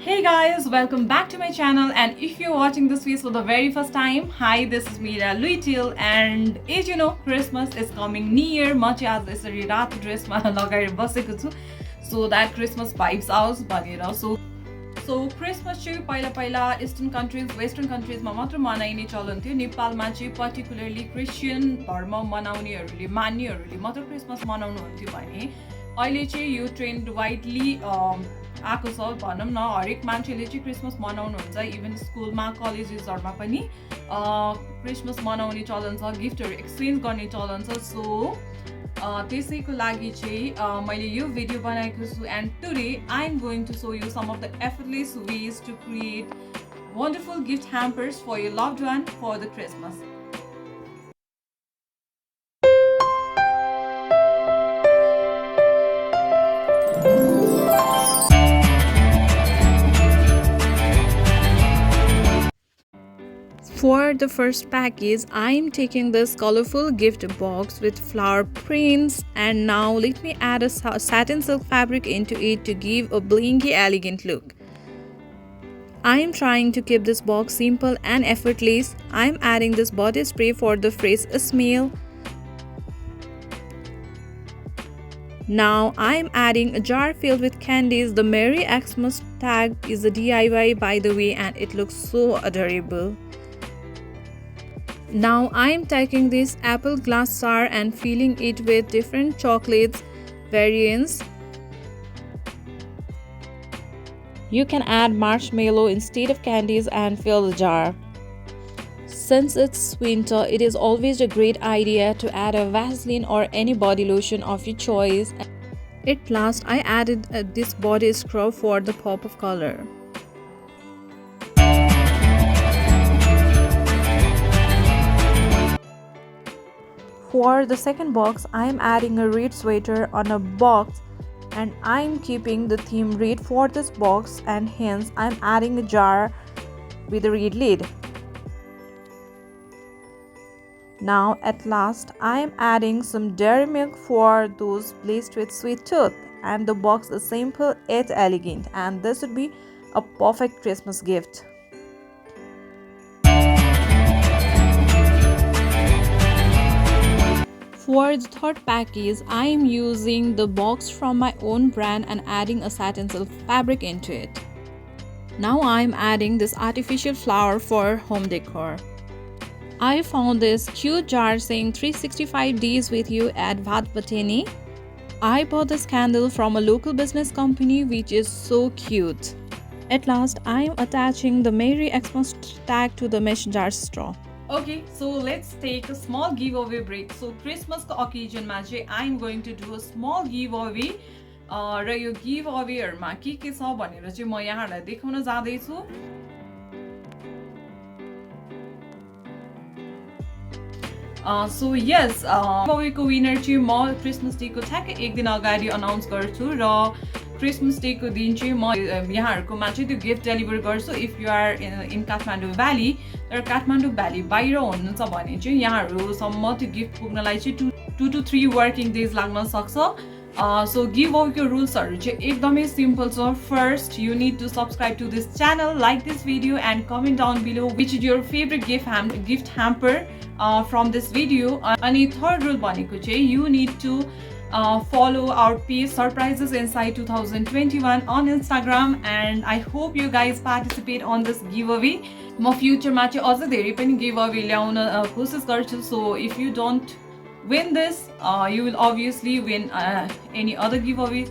Hey guys, welcome back to my channel, and if you're watching this video for the very first time, hi, this is Mira Luitil, and as you know, Christmas is coming near. म चाहिँ आज यसरी रातो ड्रेसमा लगाएर बसेको छु so that Christmas vibes आओस् भनेर. So Christmas चाहिँ पहिला Eastern countries, Western countries मा मात्र मनाइने चलन थियो. नेपालमा चाहिँ particularly Christian धर्म मनाउनेहरूले मान्नेहरूले मात्र Christmas मनाउनु हुन्थ्यो भने अहिले चाहिँ यो ट्रेन्ड वाइडली आएको छ भनौँ न. हरेक मान्छेले चाहिँ क्रिसमस मनाउनु हुन्छ. इभन स्कुलमा कलेजेसहरुमा पनि क्रिसमस मनाउने चलन छ, गिफ्टहरु एक्सचेन्ज गर्ने चलन छ. सो त्यसैको लागि चाहिँ मैले यो भिडियो बनाएको छु, and today I am going to show you some of the effortless ways to create wonderful gift hampers for your loved one for the Christmas. For the first package, I am taking this colorful gift box with flower prints, and now let me add a satin silk fabric into it to give a blingy elegant look. I am trying to keep this box simple and effortless. I am adding this body spray for the fresh smell. Now I am adding a jar filled with candies. The Merry Xmas tag is a DIY by the way, and it looks so adorable. Now I am taking this apple glass jar and filling it with different chocolates variants. You can add marshmallow instead of candies and fill the jar. Since it's winter, it is always a great idea to add a Vaseline or any body lotion of your choice. At last, I added this body scrub for the pop of color. For the second box, I am adding a red sweater on a box, and I am keeping the theme red for this box, and hence I am adding a jar with a red lid. Now at last, I am adding some dairy milk for those blessed with sweet tooth, and the box is simple yet elegant, and this would be a perfect Christmas gift. For the third package, I am using the box from my own brand and adding a satin silk fabric into it. Now I am adding this artificial flower for home decor. I found this cute jar saying 365 days with you at Vat Bateni. I bought this candle from a local business company, which is so cute. At last, I am attaching the Merry Xmas tag to the mesh jar straw. Okay, so let's take a small giveaway break. So Christmas occasion ma chai I am going to do a small giveaway. र यो गिभअवेहरुमा के छ भनेर चाहिँ म यहाँहरुलाई देखाउन जाँदै छु. So yes, giveawayको winner चाहिँ म क्रिसमस डे को ठ्याक्कै एक दिन अगाडि अनाउन्स गर्छु, र क्रिसमस डे को दिन चाहिँ म यहाँहरुकोमा चाहिँ त्यो गिफ्ट डेलिभर गर्छु if you are in Kathmandu valley. तर काठमाडौँ भ्याली बाहिर हुनुहुन्छ भने चाहिँ यहाँहरुसम्म त्यो गिफ्ट पुग्नलाई चाहिँ 2 to 3 वर्किङ डेज लाग्न सक्छ. So giveawayको रुल्सहरु चाहिँ एकदमै सिम्पल छ. First, you need to subscribe to this channel, like this video, and comment down below which is your favorite gift hamper from this video. Ani third rule भनेको चाहिँ you need to follow our page Surprises Inside 2021 on Instagram, and I hope you guys participate on this giveaway. म फ्युचरमा चाहिँ अझ धेरै पनि गिभअवे ल्याउन कोसिस गर्छु. So if you don't win this, you will obviously win any other giveaway.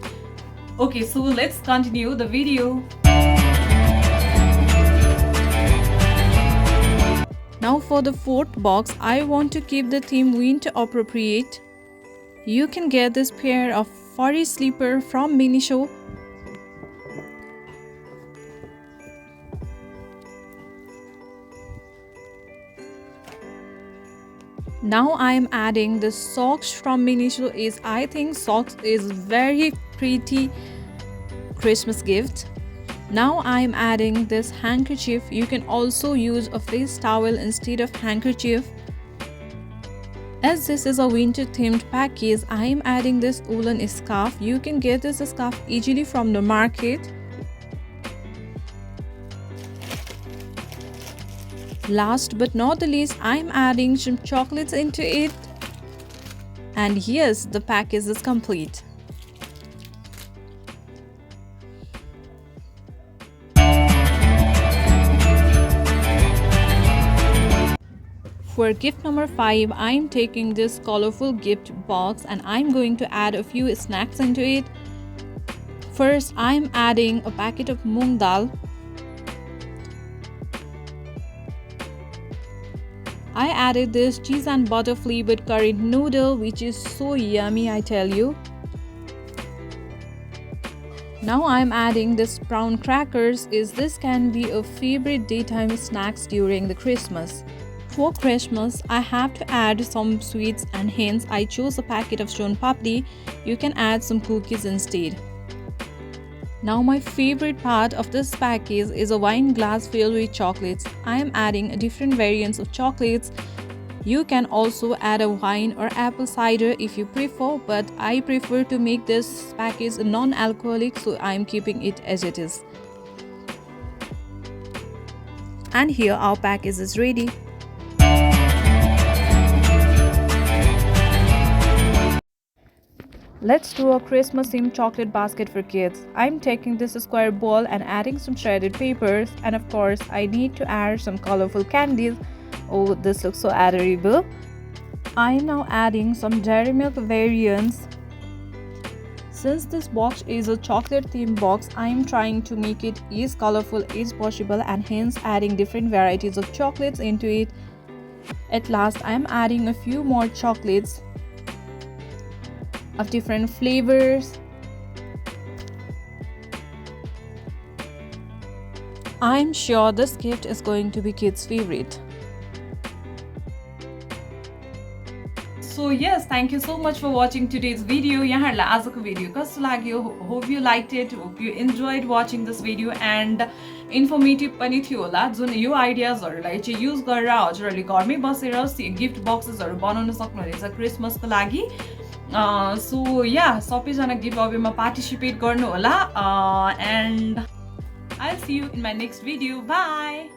Okay, so let's continue the video. Now for the fourth box, I want to keep the theme winter appropriate. You can get this pair of furry slipper from Mini Show. Now I am adding the socks from Mini Show. I think socks is very pretty Christmas gift. Now I am adding this handkerchief. You can also use a face towel instead of handkerchief. As this is a winter themed package, I am adding this woolen scarf. You can get this scarf easily from the market. Last but not the least, I'm adding some chocolates into it. And yes, the package is complete. For gift number 5, I'm taking this colorful gift box and I'm going to add a few snacks into it. First, I'm adding a packet of moong dal. I added this cheese and butter flavored curry noodle, which is so yummy, I tell you. Now I'm adding this brown crackers, as this can be a favorite daytime snacks during the Christmas. For Christmas, I have to add some sweets and hence I chose a packet of Son Papdi. You can add some cookies instead. Now my favorite part of this package is a wine glass filled with chocolates. I am adding different variants of chocolates. You can also add a wine or apple cider if you prefer, but I prefer to make this package non-alcoholic, so I am keeping it as it is. And here our package is ready. Let's do a Christmas themed chocolate basket for kids. I'm taking this square ball and adding some shredded papers, and of course I need to add some colorful candies. Oh, this looks so adorable. I am now adding some dairy milk variants. Since this box is a chocolate themed box, I am trying to make it as colorful as possible and hence adding different varieties of chocolates into it. At last, I am adding a few more chocolates of different flavors. I'm sure this gift is going to be kids' favorite. So yes, thank you so much for watching today's video. यहाँहरुलाई आजको video कस्तो लाग्यो? Hope you liked it. Hope you enjoyed watching this video and informative पनि थियो होला. जुन यो आइडियाजहरुलाई चाहिँ use गरेर हजुरहरुले घरमै बसेर गिफ्ट बक्सेसहरु बनाउन सक्नुहुनेछ क्रिसमसको लागि. So yeah, सबैजना गिभ अवेमा पार्टिसिपेट गर्नु होला. And I'll see you in my next video. Bye.